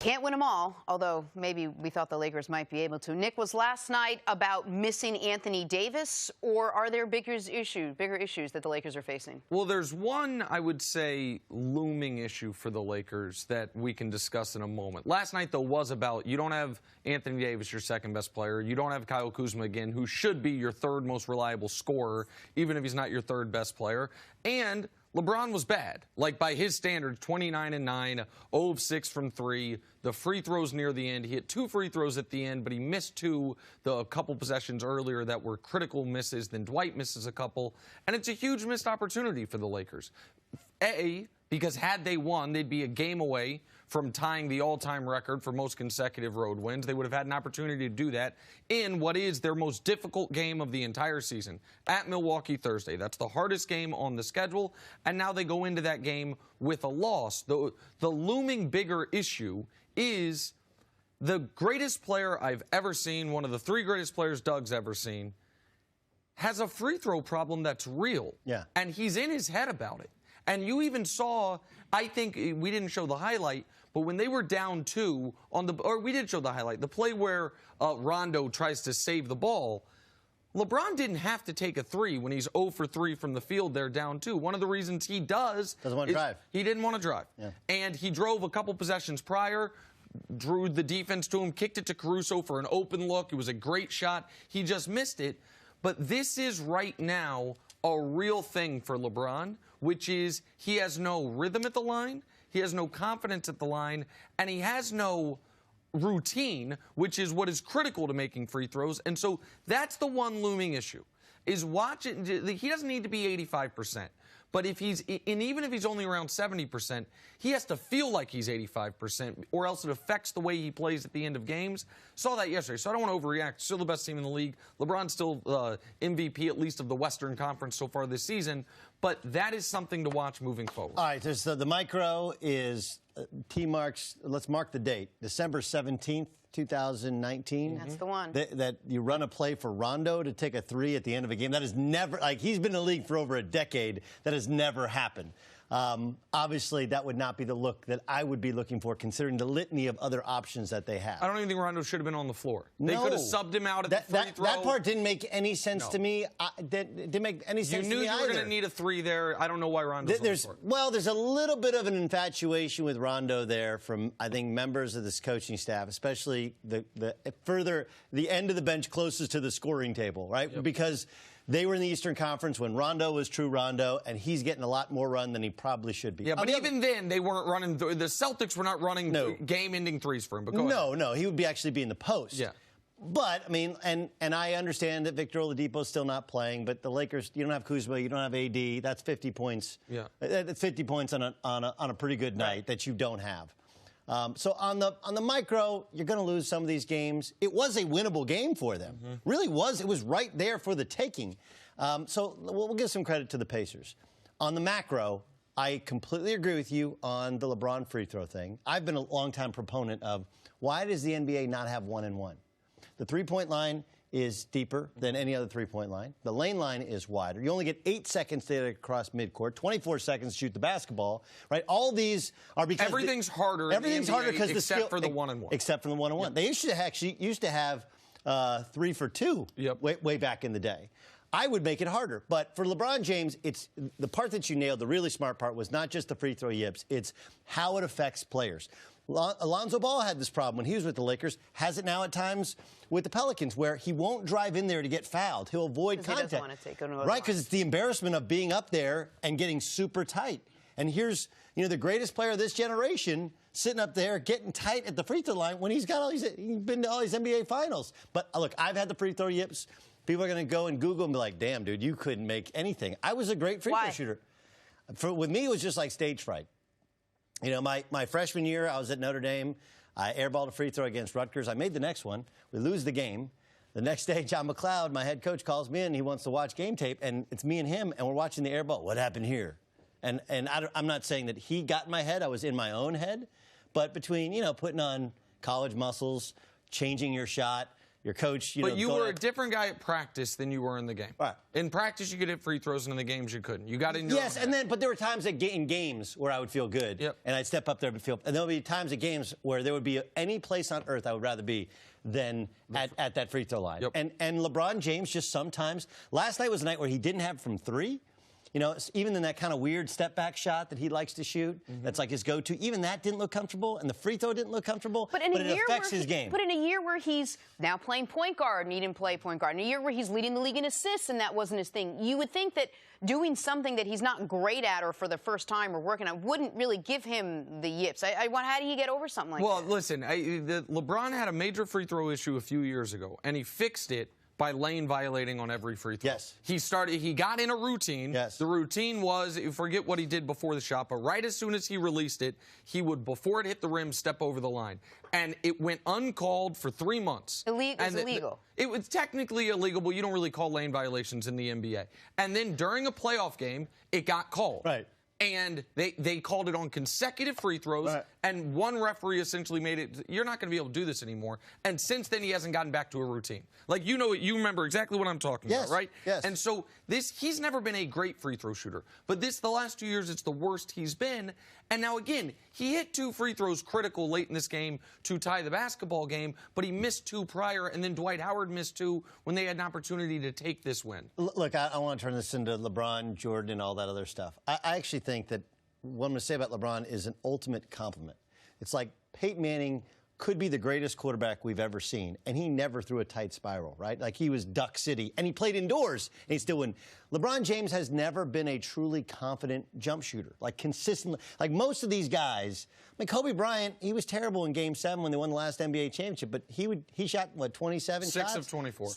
Can't win them all, although maybe we thought the Lakers might be able to. Nick, was last night about missing Anthony Davis, or are there bigger issues that the Lakers are facing? Well, there's one, I would say, looming issue for the Lakers that we can discuss in a moment. Last night, though, was about you don't have Anthony Davis, your second best player. You don't have Kyle Kuzma again, who should be your third most reliable scorer, even if he's not your third best player. And LeBron was bad. Like, by his standards, 29-9, 0 of 6 from 3. The free throws near the end. He hit 2 free throws at the end, but he missed 2 the couple possessions earlier that were critical misses. Then Dwight misses a couple. And it's a huge missed opportunity for the Lakers. Because had they won, they'd be a game away from tying the all-time record for most consecutive road wins. They would have had an opportunity to do that in what is their most difficult game of the entire season at Milwaukee Thursday. That's the hardest game on the schedule, and now they go into that game with a loss. The looming bigger issue is the greatest player I've ever seen, one of the 3 greatest players Doug's ever seen, has a free throw problem that's real. Yeah. And he's in his head about it. And you even saw, I think we didn't show the highlight, but when they were down 2 on the, or we did show the highlight, the play where Rondo tries to save the ball, LeBron didn't have to take a 3 when he's 0 for 3 from the field there down 2. One of the reasons he doesn't want to drive. He didn't want to drive. Yeah. And he drove a couple possessions prior, drew the defense to him, kicked it to Caruso for an open look. It was a great shot. He just missed it. But this is right now a real thing for LeBron, which is he has no rhythm at the line, he has no confidence at the line, and he has no routine, which is what is critical to making free throws. And so that's the one looming issue, is watching. He doesn't need to be 85%. But if he's, and even if he's only around 70%, he has to feel like he's 85%, or else it affects the way he plays at the end of games. Saw that yesterday, so I don't want to overreact. Still the best team in the league. LeBron's still MVP, at least of the Western Conference so far this season. But that is something to watch moving forward. All right, so the micro is T-marks, let's mark the date, December 17th, 2019. That's the one. That you run a play for Rondo to take a 3 at the end of a game. That is never, like, he's been in the league for over a decade. That has never happened. Obviously, that would not be the look that I would be looking for, considering the litany of other options that they have. I don't even think Rondo should have been on the floor. No. They could have subbed him out at the free throw. That part didn't make any sense to me. Didn't make any sense to me either. You knew you were going to need a 3 there. I don't know why Rondo's on the floor. Well, there's a little bit of an infatuation with Rondo there from, I think, members of this coaching staff, especially the end of the bench closest to the scoring table, right? Yep. Because they were in the Eastern Conference when Rondo was true Rondo, and he's getting a lot more run than he probably should be. Yeah, but even then, they weren't running. The Celtics were not running game-ending 3s for him. But no, he would be actually be in the post. Yeah. But, I mean, and I understand that Victor Oladipo's still not playing, but the Lakers, you don't have Kuzma, you don't have AD. That's 50 points. Yeah. That's 50 points on a pretty good night that you don't have. So on the micro, you're going to lose some of these games. It was a winnable game for them. Mm-hmm. Really was. It was right there for the taking. So we'll give some credit to the Pacers. On the macro, I completely agree with you on the LeBron free throw thing. I've been a longtime proponent of why does the NBA not have 1-and-1? The three-point line is deeper than any other three-point line. The lane line is wider. You only get 8 seconds to get across midcourt, 24 seconds to shoot the basketball, right? All these are because everything's harder. Everything's harder because except for the 1-and-1. Except for the 1-and-1. Yep. They used to have 3 for 2 way back in the day. I would make it harder. But for LeBron James, it's the part that you nailed, the really smart part, was not just the free throw yips. It's how it affects players. Alonzo Ball had this problem when he was with the Lakers, has it now at times with the Pelicans, where he won't drive in there to get fouled. He'll avoid contact. He doesn't want to take him to right, because it's the embarrassment of being up there and getting super tight. And here's, the greatest player of this generation sitting up there getting tight at the free throw line when he's been to all these NBA finals. But look, I've had the free throw yips. People are going to go and Google and be like, damn, dude, you couldn't make anything. I was a great free throw shooter. With me, it was just like stage fright. My freshman year, I was at Notre Dame. I airballed a free throw against Rutgers. I made the next one. We lose the game. The next day, John McLeod, my head coach, calls me in. He wants to watch game tape, and it's me and him, and we're watching the airball. What happened here? And I'm not saying that he got in my head. I was in my own head. But between, putting on college muscles, changing your shot, your coach, But you were a different guy at practice than you were in the game. Right. In practice, you could hit free throws, and in the games, you couldn't. You got in your Yes, and then, but there were times in games where I would feel good, and I'd step up there and feel. And there would be times at games where there would be any place on earth I would rather be than at that free throw line. And LeBron James just sometimes. Last night was a night where he didn't have from three. You know, even in that kind of weird step-back shot that he likes to shoot, that's like his go-to, even that didn't look comfortable, and the free throw didn't look comfortable, but it affects his game. But in a year where he's now playing point guard, and he didn't play point guard, in a year where he's leading the league in assists, and that wasn't his thing, you would think that doing something that he's not great at or for the first time or working on wouldn't really give him the yips. How do you get over something like that? Well, listen, LeBron had a major free throw issue a few years ago, and he fixed it by lane violating on every free throw. Yes. He got in a routine. Yes. The routine was, forget what he did before the shot, but right as soon as he released it, he would, before it hit the rim, step over the line. And it went uncalled for 3 months. It's illegal. It was technically illegal, but you don't really call lane violations in the NBA. And then during a playoff game, it got called. Right. And they called it on consecutive free throws, and one referee essentially made it, you're not going to be able to do this anymore. And since then, he hasn't gotten back to a routine. Like, you remember exactly what I'm talking about, right? Yes. And so he's never been a great free throw shooter. But the last 2 years, it's the worst he's been. And now, again, he hit 2 free throws critical late in this game to tie the basketball game, but he missed 2 prior, and then Dwight Howard missed 2 when they had an opportunity to take this win. Look, I want to turn this into LeBron, Jordan, and all that other stuff. I actually think that what I'm going to say about LeBron is an ultimate compliment. It's like Peyton Manning could be the greatest quarterback we've ever seen, and he never threw a tight spiral, right? Like, he was Duck City, and he played indoors, and he still wouldn't. LeBron James has never been a truly confident jump shooter, like consistently. Like most of these guys, like Kobe Bryant, he was terrible in Game 7 when they won the last NBA championship, but he shot, what, 27 shots? 6 of 24.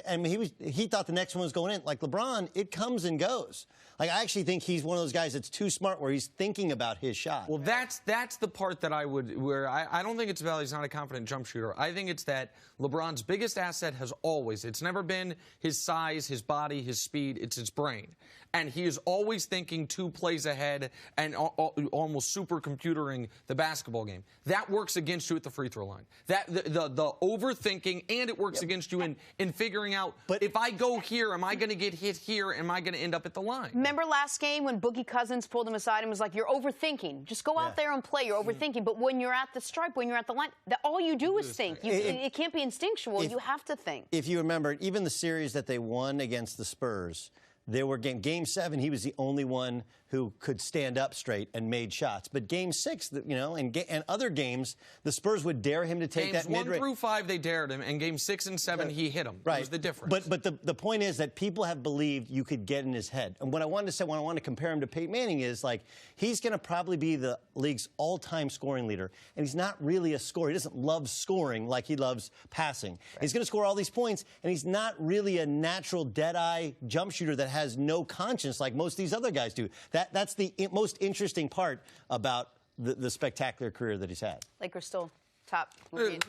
I mean, he thought the next one was going in. Like LeBron, it comes and goes. Like, I actually think he's one of those guys that's too smart where he's thinking about his shot. Well, that's the part that I don't think it's about he's not a confident jump shooter. I think it's that LeBron's biggest asset has always, it's never been his size, his body, his speed, it's his brain. And he is always thinking 2 plays ahead and almost supercomputering the basketball game. That works against you at the free throw line. The overthinking, and it works against you in figuring out, but if I go here, am I going to get hit here? Am I going to end up at the line? Remember last game when Boogie Cousins pulled him aside and was like, you're overthinking. Just go out there and play. You're overthinking. But when you're at the stripe, when you're at the line, all you do is think. It can't be instinctual. You have to think. If you remember, even the series that they won against the Spurs, there were Game 7, he was the only one who could stand up straight and made shots. But Game 6, and other games, the Spurs would dare him to take that mid-range. Games 1 through 5, they dared him, and Game 6 and 7, he hit him. Right. That was the difference. But the point is that people have believed you could get in his head. And what I wanted to say, when I want to compare him to Peyton Manning is, like, he's going to probably be the league's all-time scoring leader. And he's not really a scorer. He doesn't love scoring like he loves passing. Right. He's going to score all these points, and he's not really a natural dead-eye jump shooter that has no conscience like most of these other guys do. That's the most interesting part about the spectacular career that he's had. Lakers still top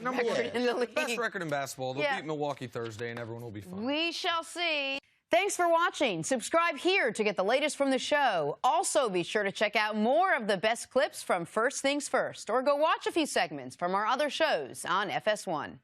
number record in the league. Best record in basketball. They'll beat Milwaukee Thursday, and everyone will be fine. We shall see. Thanks for watching. Subscribe here to get the latest from the show. Also, be sure to check out more of the best clips from First Things First, or go watch a few segments from our other shows on FS1.